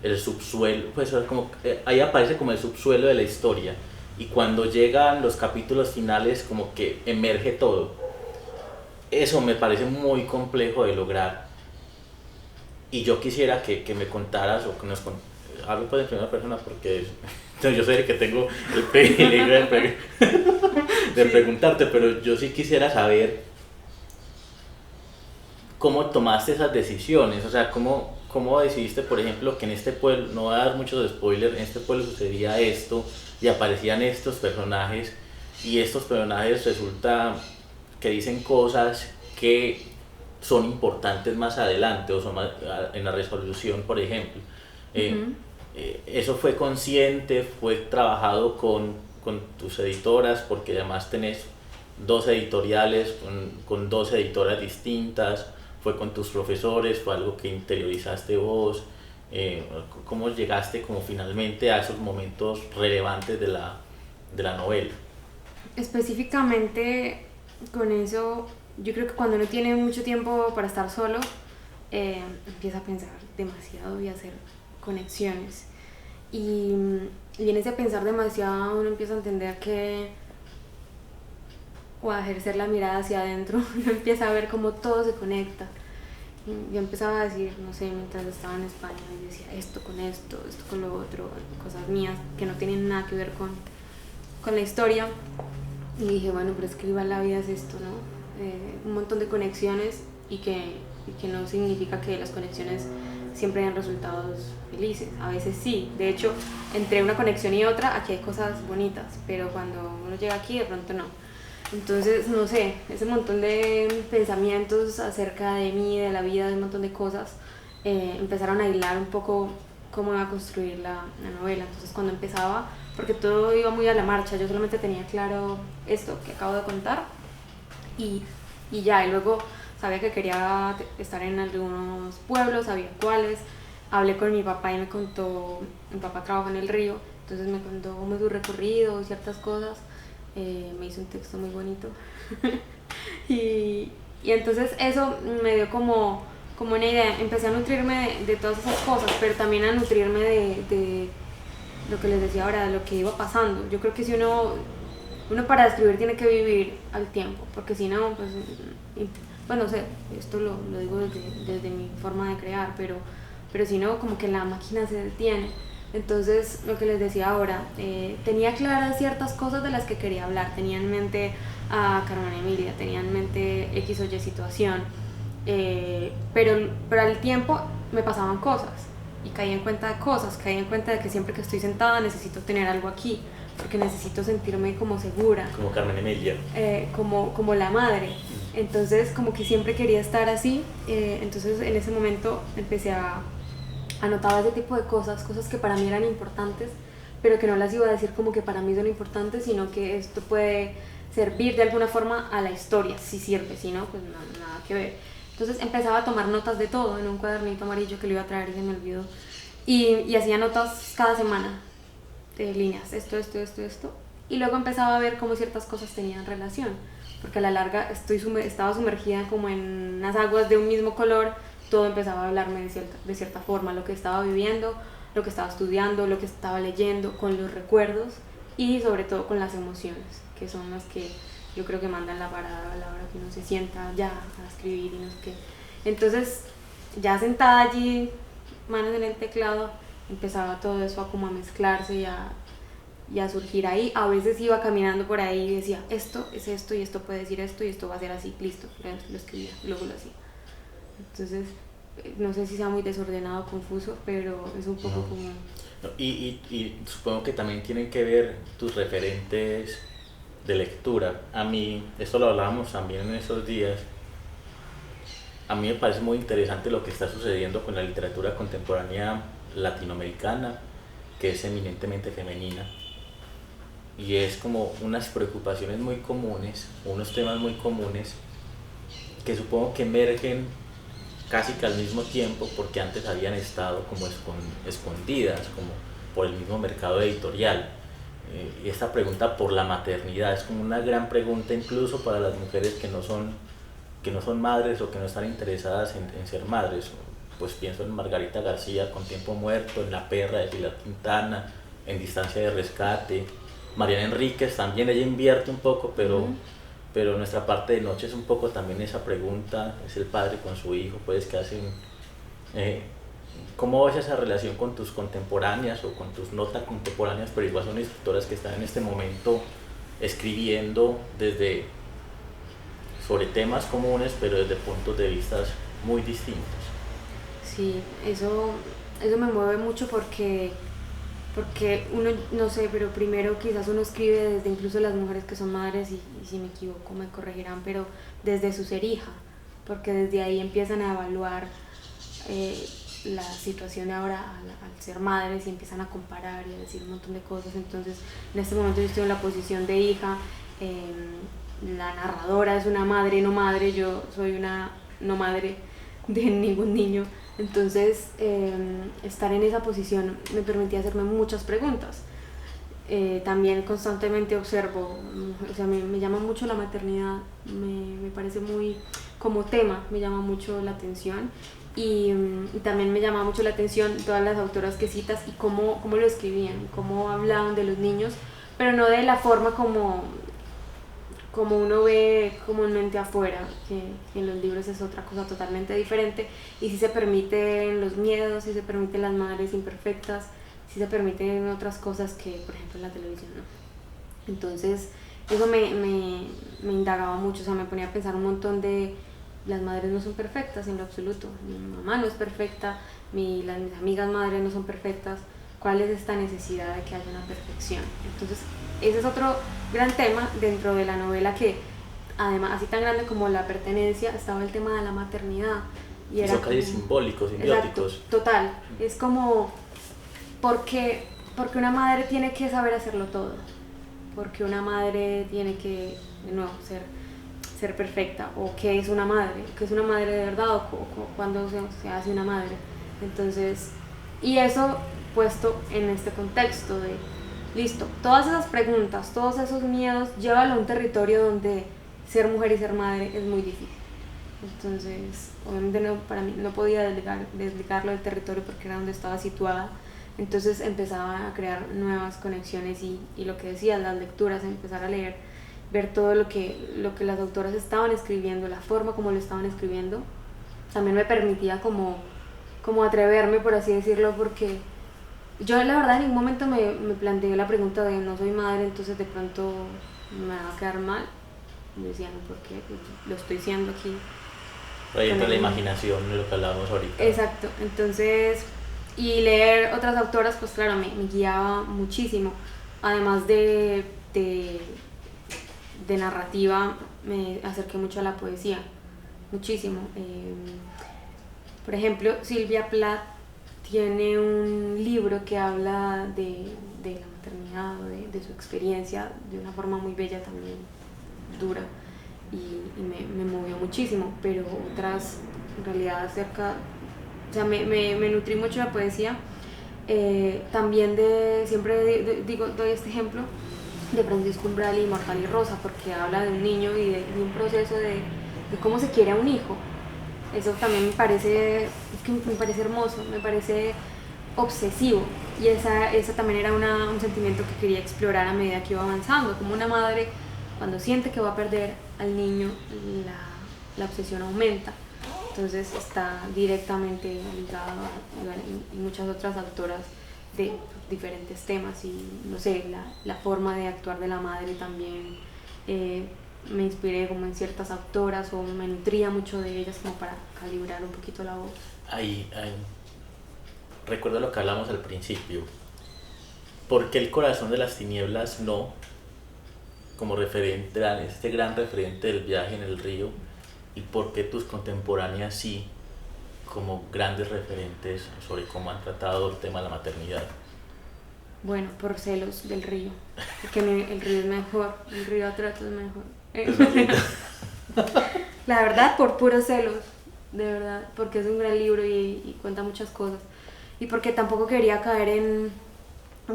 el subsuelo, pues como, ahí aparece como el subsuelo de la historia, y cuando llegan los capítulos finales como que emerge todo. Eso me parece muy complejo de lograr y yo quisiera que me contaras o que nos hablo pues en primera persona porque yo soy el que tengo el privilegio de preguntarte, pero yo sí quisiera saber cómo tomaste esas decisiones, o sea, cómo decidiste, por ejemplo, que en este pueblo, no voy a dar muchos spoilers, en este pueblo sucedía esto y aparecían estos personajes y estos personajes resulta que dicen cosas que son importantes más adelante o son en la resolución, por ejemplo. Eso fue consciente, fue trabajado con tus editoras, porque además tenés 2 editoriales con 2 editoras distintas, fue con tus profesores, fue algo que interiorizaste vos. ¿Cómo llegaste como finalmente a esos momentos relevantes de la novela? Específicamente con eso, yo creo que cuando uno tiene mucho tiempo para estar solo, empieza a pensar demasiado y a hacer conexiones. Y en ese pensar demasiado uno empieza a entender o a ejercer la mirada hacia adentro, uno empieza a ver cómo todo se conecta. Y yo empezaba a decir, no sé, mientras estaba en España, y decía esto con lo otro, cosas mías que no tienen nada que ver con la historia. Y dije, bueno, pero es que igual la vida es esto, ¿no? Un montón de conexiones y que no significa que las conexiones siempre hayan resultados felices. A veces sí. De hecho, entre una conexión y otra, aquí hay cosas bonitas, pero cuando uno llega aquí, de pronto no. Entonces, no sé, ese montón de pensamientos acerca de mí, de la vida, de un montón de cosas, empezaron a hilar un poco cómo iba a construir la novela. Entonces, cuando empezaba, porque todo iba muy a la marcha, yo solamente tenía claro esto que acabo de contar y ya, y luego sabía que quería estar en algunos pueblos, sabía cuáles, hablé con mi papá y me contó, mi papá trabaja en el río, entonces me contó cómo es su recorrido, ciertas cosas, me hizo un texto muy bonito y entonces eso me dio como una idea, empecé a nutrirme de todas esas cosas, pero también a nutrirme de lo que les decía ahora, de lo que iba pasando. Yo creo que si uno para escribir tiene que vivir al tiempo, porque si no, pues, bueno, no sé, esto lo digo desde mi forma de crear, pero si no, como que la máquina se detiene. Entonces, lo que les decía ahora, tenía claras ciertas cosas de las que quería hablar, tenía en mente a Carmen Emilia, tenía en mente X o Y situación, pero al tiempo me pasaban cosas. y caí en cuenta de cosas, caí en cuenta de que siempre que estoy sentada necesito tener algo aquí, porque necesito sentirme como segura. Como Carmen Emilia. Como la madre. Entonces como que siempre quería estar así, entonces en ese momento empecé a anotar ese tipo de cosas que para mí eran importantes, pero que no las iba a decir como que para mí son importantes, sino que esto puede servir de alguna forma a la historia, si sirve, si no, pues nada que ver. Entonces empezaba a tomar notas de todo en un cuadernito amarillo que lo iba a traer y se me olvidó, y hacía notas cada semana de líneas, esto, y luego empezaba a ver cómo ciertas cosas tenían relación, porque a la larga estaba sumergida como en unas aguas de un mismo color, todo empezaba a hablarme de cierta forma, lo que estaba viviendo, lo que estaba estudiando, lo que estaba leyendo, con los recuerdos y sobre todo con las emociones, que son las que yo creo que mandan la parada a la hora que uno se sienta ya a escribir y no sé qué. Entonces, ya sentada allí, manos en el teclado, empezaba todo eso a como a mezclarse y a surgir ahí. A veces iba caminando por ahí y decía, esto es esto y esto puede decir esto y esto va a ser así, listo, lo escribía, luego lo hacía. Entonces, no sé si sea muy desordenado, confuso, pero es un poco como... No, y supongo que también tienen que ver tus referentes de lectura. A mí, esto lo hablábamos también en esos días, a mí me parece muy interesante lo que está sucediendo con la literatura contemporánea latinoamericana, que es eminentemente femenina, y es como unas preocupaciones muy comunes, unos temas muy comunes, que supongo que emergen casi que al mismo tiempo, porque antes habían estado como escondidas, como por el mismo mercado editorial. Y esta pregunta por la maternidad es como una gran pregunta incluso para las mujeres que no son madres o que no están interesadas en ser madres. Pues pienso en Margarita García con Tiempo Muerto, en La Perra de Pilar Quintana, en Distancia de Rescate. Mariana Enríquez también, ella invierte un poco, pero nuestra parte de noche es un poco también esa pregunta, es el padre con su hijo, pues que hacen... ¿Cómo ves esa relación con tus contemporáneas o con tus notas contemporáneas, pero igual son escritoras que están en este momento escribiendo sobre temas comunes, pero desde puntos de vista muy distintos? Sí, eso me mueve mucho porque uno, no sé, pero primero quizás uno escribe desde incluso las mujeres que son madres y si me equivoco me corregirán, pero desde su ser hija, porque desde ahí empiezan a evaluar la situación de ahora al ser madres y empiezan a comparar y a decir un montón de cosas. Entonces en este momento yo estoy en la posición de hija, la narradora es una madre no madre, yo soy una no madre de ningún niño. Entonces, estar en esa posición me permitía hacerme muchas preguntas. También constantemente observo, o sea, me llama mucho la maternidad, me parece muy, como tema, me llama mucho la atención. Y también me llama mucho la atención todas las autoras que citas y cómo lo escribían, cómo hablaban de los niños, pero no de la forma como uno ve comúnmente afuera, que en los libros es otra cosa totalmente diferente, y si se permiten los miedos, si se permiten las madres imperfectas, si se permiten otras cosas que por ejemplo en la televisión no. Entonces eso me indagaba mucho, o sea, me ponía a pensar un montón de las madres no son perfectas en lo absoluto, mi mamá no es perfecta, mis amigas madres no son perfectas, ¿cuál es esta necesidad de que haya una perfección? Entonces ese es otro gran tema dentro de la novela, que además, así tan grande como la pertenencia, estaba el tema de la maternidad. Y son casi simbólicos, simbióticos. Exacto, total, es como, porque una madre tiene que saber hacerlo todo, porque una madre tiene que, de nuevo, ser perfecta, o qué es una madre de verdad, o cuando se hace una madre. Entonces, y eso puesto en este contexto de, listo, todas esas preguntas, todos esos miedos, llévalo a un territorio donde ser mujer y ser madre es muy difícil. Entonces, obviamente para mí no podía desligarlo del territorio porque era donde estaba situada. Entonces empezaba a crear nuevas conexiones y lo que decías, las lecturas, empezar a leer, ver todo lo que las autoras estaban escribiendo, la forma como lo estaban escribiendo, también me permitía como atreverme, por así decirlo, porque yo la verdad en ningún momento me planteé la pregunta de no soy madre, entonces de pronto me va a quedar mal. Me decía, no, ¿por qué? Pues lo estoy siendo aquí. Ahí entra la imaginación de lo que hablábamos ahorita. Exacto, entonces Y leer otras autoras, pues claro, me guiaba muchísimo. Además de narrativa, me acerqué mucho a la poesía, muchísimo. Por ejemplo, Silvia Plath tiene un libro que habla de la maternidad, de su experiencia, de una forma muy bella también, dura, y me movió muchísimo, pero otras, en realidad, o sea, me nutrí mucho de la poesía. También siempre doy este ejemplo de Francisco Umbral y Inmortal y Rosa, porque habla de un niño y de un proceso de cómo se quiere a un hijo. Eso también me parece hermoso, me parece obsesivo, y esa también era un sentimiento que quería explorar a medida que iba avanzando, como una madre cuando siente que va a perder al niño, la obsesión aumenta. Entonces está directamente ligado y muchas otras autoras de diferentes temas, y no sé, la forma de actuar de la madre también. Me inspiré como en ciertas autoras, o me nutría mucho de ellas como para calibrar un poquito la voz. Recuerdo lo que hablamos al principio. ¿Por qué El corazón de las tinieblas no? Como referente, este gran referente del viaje en el río. ¿Y por qué tus contemporáneas sí, como grandes referentes sobre cómo han tratado el tema de la maternidad? Bueno, por celos del río, porque el río es mejor, el río Atrato es mejor. La verdad, por puros celos, de verdad, porque es un gran libro y cuenta muchas cosas, y porque tampoco quería caer en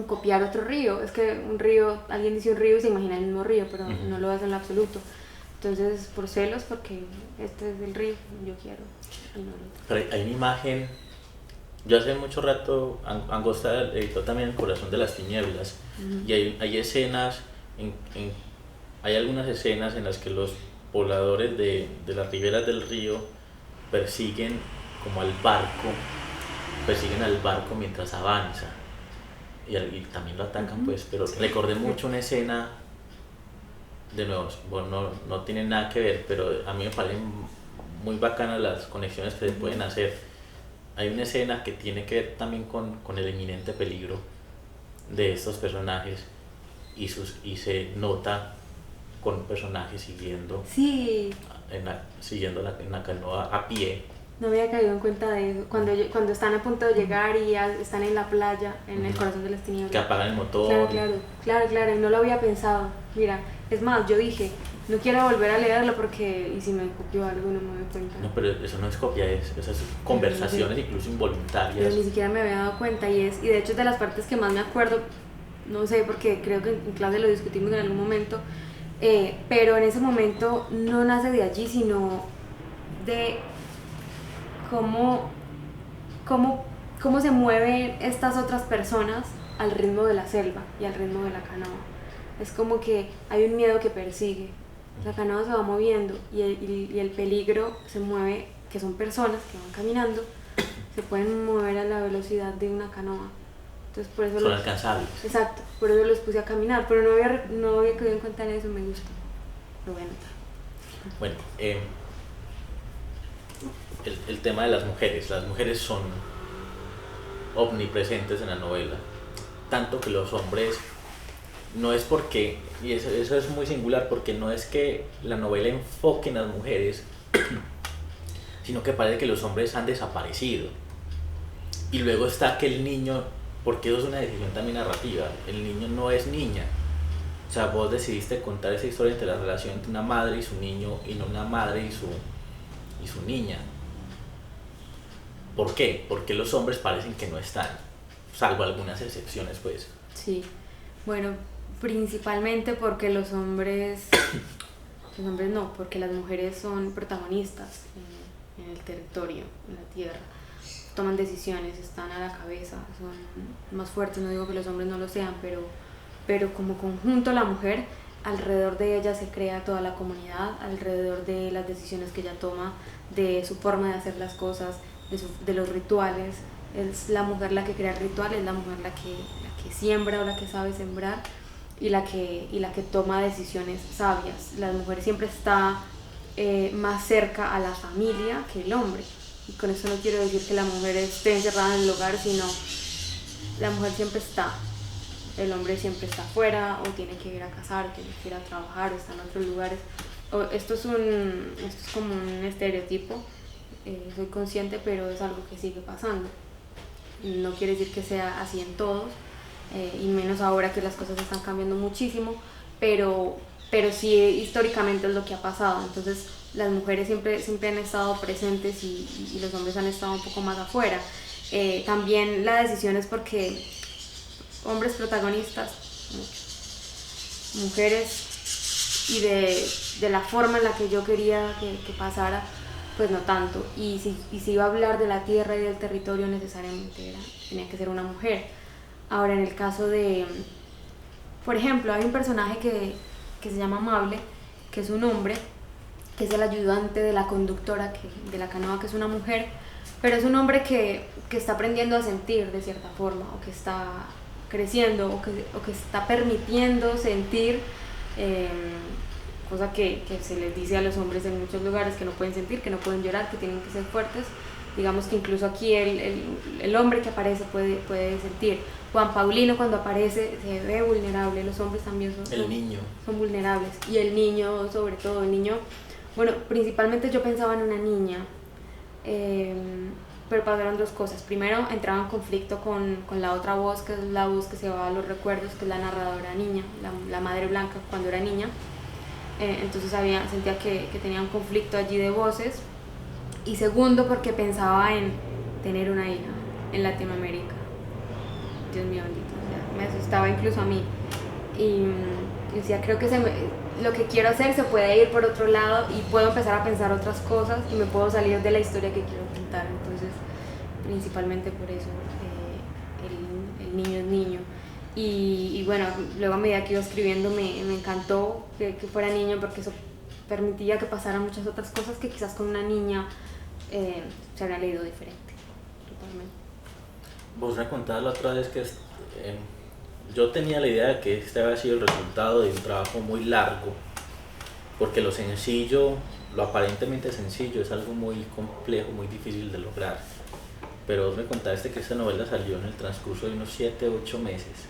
copiar otro río. Es que un río, alguien dice un río y se imagina el mismo río, pero no lo hace en lo absoluto. Entonces, por celos, porque este es el río, yo quiero, y no lo otro. Pero hay una imagen. Yo hace mucho rato, Angosta editó también El corazón de las tinieblas, y hay escenas, hay algunas escenas en las que los pobladores de las riberas del río persiguen al barco mientras avanza, y también lo atacan, pues. Pero recordé mucho una escena, de nuevo, bueno, no tiene nada que ver, pero a mí me parecen muy bacanas las conexiones que se pueden hacer. Hay una escena que tiene que ver también con el inminente peligro de estos personajes, y se nota con un personaje siguiendo en la canoa a pie. No había caído en cuenta de eso. Cuando están a punto de llegar y ya están en la playa, en el corazón de las tinieblas. Que apagan el motor. Claro, y no lo había pensado. Mira, es más, yo dije, no quiero volver a leerlo porque, y si me copió algo, no me doy cuenta. No, pero eso no es copia, esas conversaciones incluso involuntarias. Pero ni siquiera me había dado cuenta, y de hecho es de las partes que más me acuerdo, no sé, porque creo que en clase lo discutimos en algún momento, pero en ese momento no nace de allí, sino de cómo se mueven estas otras personas al ritmo de la selva y al ritmo de la canoa. Es como que hay un miedo que persigue. La canoa se va moviendo y el peligro se mueve, que son personas que van caminando, se pueden mover a la velocidad de una canoa. Entonces por eso son alcanzables. Exacto, por eso los puse a caminar, pero no había caído en cuenta de eso, me gusta. Pero Bueno, el tema de las mujeres son omnipresentes en la novela, tanto que los hombres, no es porque, y eso es muy singular, porque no es que la novela enfoque en las mujeres, sino que parece que los hombres han desaparecido. Y luego está que el niño, porque eso es una decisión también narrativa, el niño no es niña. O sea, vos decidiste contar esa historia entre la relación entre una madre y su niño, y no una madre y su niña. ¿Por qué? Porque los hombres parecen que no están, salvo algunas excepciones, pues. Sí, bueno, principalmente porque los hombres no, porque las mujeres son protagonistas en el territorio, en la tierra, toman decisiones, están a la cabeza, son más fuertes. No digo que los hombres no lo sean, pero como conjunto la mujer, alrededor de ella se crea toda la comunidad, alrededor de las decisiones que ella toma, de su forma de hacer las cosas, de los rituales. Es la mujer la que crea el ritual, es la mujer la que siembra o la que sabe sembrar, y la que toma decisiones sabias. La mujer siempre está más cerca a la familia que el hombre. Y con eso no quiero decir que la mujer esté encerrada en el hogar, sino la mujer siempre está. El hombre siempre está afuera, o tiene que ir a cazar, o tiene que ir a trabajar, o está en otros lugares. Esto es como un estereotipo, soy consciente, pero es algo que sigue pasando. No quiere decir que sea así en todos, y menos ahora que las cosas están cambiando muchísimo, pero sí históricamente es lo que ha pasado. Entonces las mujeres siempre han estado presentes y los hombres han estado un poco más afuera. También la decisión es porque hombres protagonistas, muchos, mujeres, y de la forma en la que yo quería que pasara, pues no tanto. Y si iba a hablar de la tierra y del territorio, necesariamente tenía que ser una mujer. Ahora, en el caso de, por ejemplo, hay un personaje que se llama Amable, que es un hombre, que es el ayudante de la conductora de la canoa, que es una mujer, pero es un hombre que está aprendiendo a sentir de cierta forma, o que está creciendo, o que está permitiendo sentir, cosa que se les dice a los hombres en muchos lugares, que no pueden sentir, que no pueden llorar, que tienen que ser fuertes. Digamos que incluso aquí el hombre que aparece puede sentir. Juan Paulino, cuando aparece, se ve vulnerable. Los hombres también son vulnerables. Y el niño, sobre todo, bueno, principalmente yo pensaba en una niña, pero pasaron dos cosas. Primero, entraba en conflicto con la otra voz, que es la voz que se va a los recuerdos, que es la narradora niña, la madre blanca cuando era niña. Entonces sentía que tenía un conflicto allí de voces. Y segundo, porque pensaba en tener una hija en Latinoamérica. Dios mío bendito, o sea, me asustaba incluso a mí. Y decía, creo que lo que quiero hacer se puede ir por otro lado y puedo empezar a pensar otras cosas y me puedo salir de la historia que quiero contar. Entonces, principalmente por eso, el niño es niño. Y bueno, luego a medida que iba escribiendo me encantó que fuera niño, porque eso permitía que pasaran muchas otras cosas que quizás con una niña se habría leído diferente, totalmente. Vos me contabas la otra vez que yo tenía la idea de que este había sido el resultado de un trabajo muy largo, porque lo sencillo, lo aparentemente sencillo, es algo muy complejo, muy difícil de lograr. Pero vos me contaste que esta novela salió en el transcurso de unos 7 u 8 meses.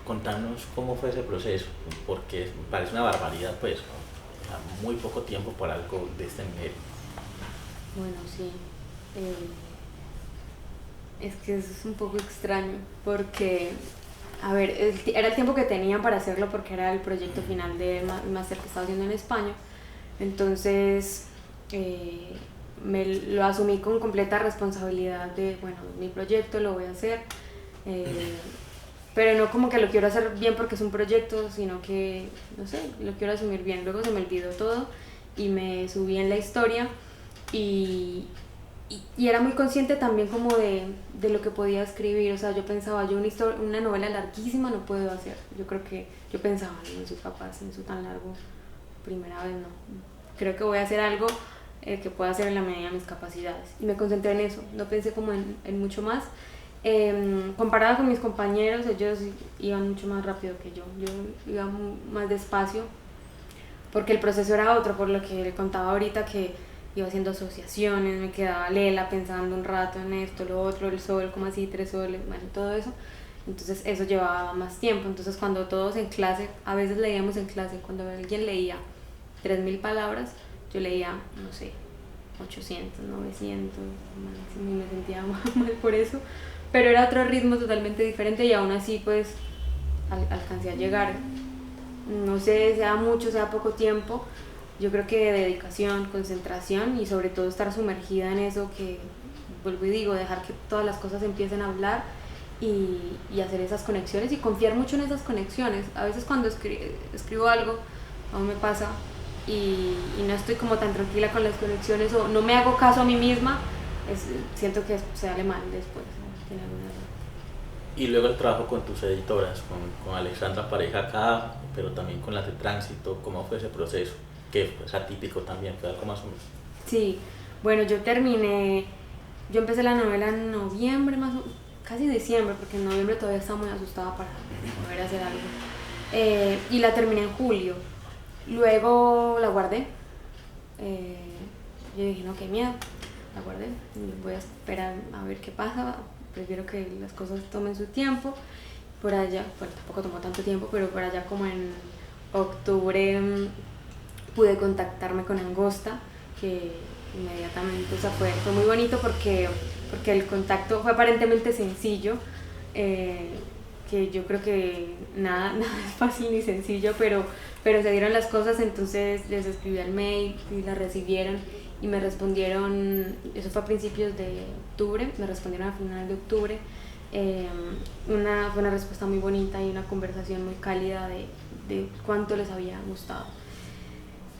Contanos cómo fue ese proceso, porque parece una barbaridad, pues, a muy poco tiempo por algo de este nivel. Bueno, sí. Es que es un poco extraño, porque, a ver, era el tiempo que tenía para hacerlo, porque era el proyecto final de máster que estaba haciendo en España. Entonces, lo asumí con completa responsabilidad de, bueno, mi proyecto lo voy a hacer, pero no como que lo quiero hacer bien porque es un proyecto, sino que, no sé, lo quiero asumir bien. Luego se me olvidó todo y me subí en la historia y era muy consciente también como de lo que podía escribir. O sea, yo pensaba, una novela larguísima no puedo hacer. Yo pensaba, no soy capaz, en eso tan largo, primera vez no. Creo que voy a hacer algo que pueda hacer en la medida de mis capacidades. Y me concentré en eso, no pensé como en mucho más. Comparada con mis compañeros, ellos iban mucho más rápido que yo iba más despacio, porque el proceso era otro, por lo que le contaba ahorita, que iba haciendo asociaciones, me quedaba lela pensando un rato en esto, lo otro, el sol, como así, 3 soles, bueno, todo eso. Entonces eso llevaba más tiempo. Entonces cuando todos en clase, a veces leíamos en clase, cuando alguien leía 3000 palabras, yo leía, no sé, 800, 900, máximo, y me sentía mal por eso, pero era otro ritmo totalmente diferente y aún así pues alcancé a llegar. No sé, sea mucho, sea poco tiempo, yo creo que dedicación, concentración y sobre todo estar sumergida en eso, que vuelvo y digo, dejar que todas las cosas empiecen a hablar y hacer esas conexiones y confiar mucho en esas conexiones. A veces cuando escribo algo, aún me pasa, y no estoy como tan tranquila con las conexiones o no me hago caso a mí misma, siento que se sale mal después, ¿no? Tiene alguna razón. Y luego el trabajo con tus editoras, con Alexandra Pareja acá, pero también con las de Tránsito, ¿cómo fue ese proceso? Que es atípico también, fue algo más o menos. Sí, bueno, yo empecé la novela en noviembre, casi diciembre, porque en noviembre todavía estaba muy asustada para poder hacer algo, y la terminé en julio. Luego la guardé, yo dije, no, qué miedo, la guardé. Voy a esperar a ver qué pasa, prefiero que las cosas tomen su tiempo. Por allá, bueno, tampoco tomó tanto tiempo, pero por allá como en octubre pude contactarme con Angosta, que inmediatamente, o sea, fue muy bonito porque el contacto fue aparentemente sencillo, que yo creo que nada es fácil ni sencillo, pero se dieron las cosas. Entonces les escribí al mail y la recibieron y me respondieron, eso fue a principios de octubre, me respondieron a final de octubre. Fue una respuesta muy bonita y una conversación muy cálida de cuánto les había gustado,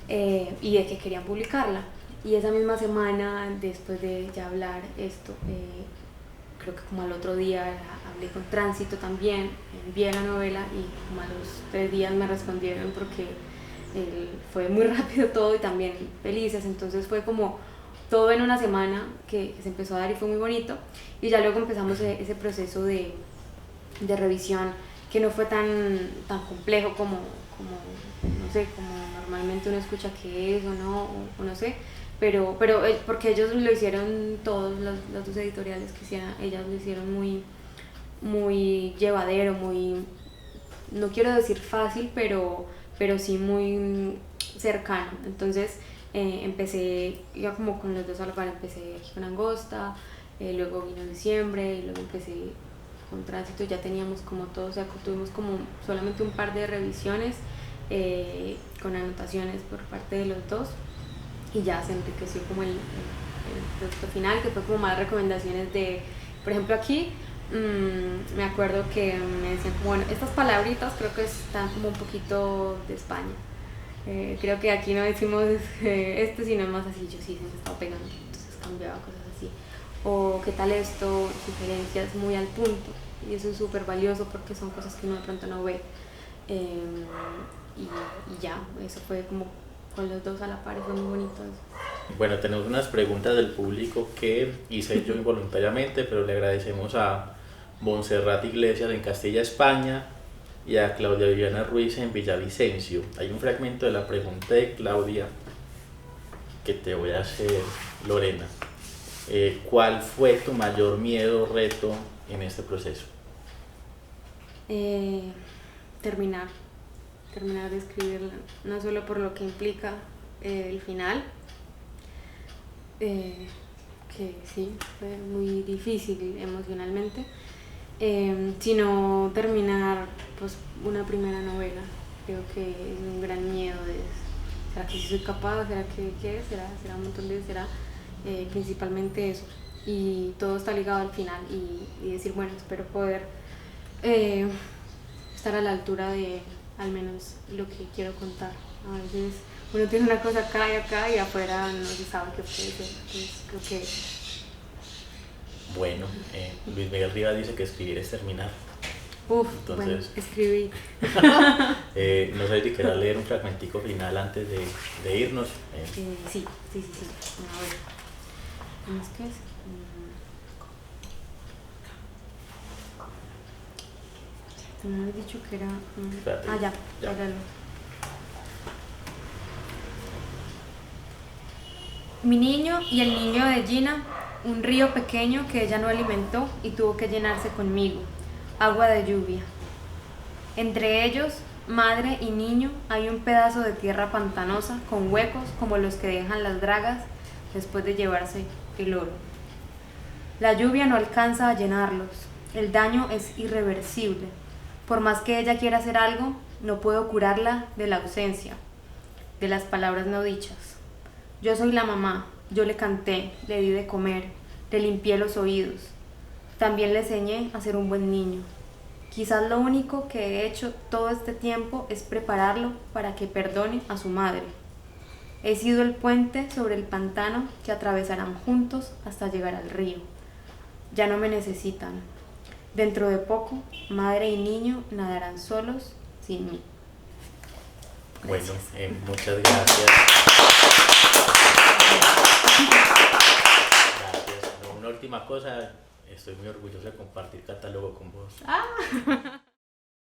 y de que querían publicarla. Y esa misma semana, después de ya hablar esto, creo que como al otro día hablé con Tránsito también, envié la novela y como a los 3 días me respondieron, porque fue muy rápido todo y también felices. Entonces fue como todo en una semana que se empezó a dar y fue muy bonito. Y ya luego empezamos ese proceso de revisión, que no fue tan complejo como no sé, como normalmente uno escucha que es o no sé, pero porque ellos lo hicieron todos, las 2 editoriales que hicieron, ellas lo hicieron muy llevadero, muy, no quiero decir fácil, pero sí muy cercano. Entonces empecé ya como con los 2 a la par, empecé aquí con Angosta, luego vino diciembre y luego empecé con Tránsito. Ya teníamos como todo, o sea, tuvimos como solamente un par de revisiones con anotaciones por parte de los 2 y ya se enriqueció como el producto final, que fue como más recomendaciones de, por ejemplo, aquí me acuerdo que me decían como, bueno, estas palabritas creo que están como un poquito de España, creo que aquí no decimos sino más así. Yo sí, se me estaba pegando, entonces cambiaba cosas así, o qué tal esto, sugerencias muy al punto, y eso es súper valioso porque son cosas que uno de pronto no ve. Y ya, eso fue como con los 2 a la par, fue muy bonito eso. Bueno, tenemos unas preguntas del público que hice yo involuntariamente, pero le agradecemos a Montserrat Iglesias en Castilla, España, y a Claudia Viviana Ruiz en Villavicencio. Hay un fragmento de la pregunta de Claudia que te voy a hacer, Lorena. ¿Cuál fue tu mayor miedo o reto en este proceso? Terminar de escribirla, no solo por lo que implica el final, que sí, fue muy difícil emocionalmente, sino terminar pues una primera novela. Creo que es un gran miedo de, ¿será que sí soy capaz? ¿Será que qué? ¿Será un montón de? ¿Será? Principalmente eso, y todo está ligado al final, y decir, bueno, espero poder estar a la altura de al menos lo que quiero contar. A veces uno tiene una cosa acá y afuera no se sabe qué puede ser. Entonces creo que... Bueno, Luis Miguel Rivas dice que escribir es terminar. Entonces, bueno, escribí. No sé si querrás leer un fragmentico final antes de irnos. Sí. A ver, ¿cómo es que es? Te me habías dicho que era... ya. Mi niño y el niño de Gina, un río pequeño que ella no alimentó y tuvo que llenarse conmigo, agua de lluvia. Entre ellos, madre y niño, hay un pedazo de tierra pantanosa con huecos como los que dejan las dragas después de llevarse el oro. La lluvia no alcanza a llenarlos, el daño es irreversible. Por más que ella quiera hacer algo, no puedo curarla de la ausencia, de las palabras no dichas. Yo soy la mamá, yo le canté, le di de comer, le limpié los oídos. También le enseñé a ser un buen niño. Quizás lo único que he hecho todo este tiempo es prepararlo para que perdone a su madre. He sido el puente sobre el pantano que atravesarán juntos hasta llegar al río. Ya no me necesitan. Dentro de poco, madre y niño nadarán solos sin mí. Bueno, muchas gracias. Gracias. Una última cosa, estoy muy orgulloso de compartir catálogo con vos.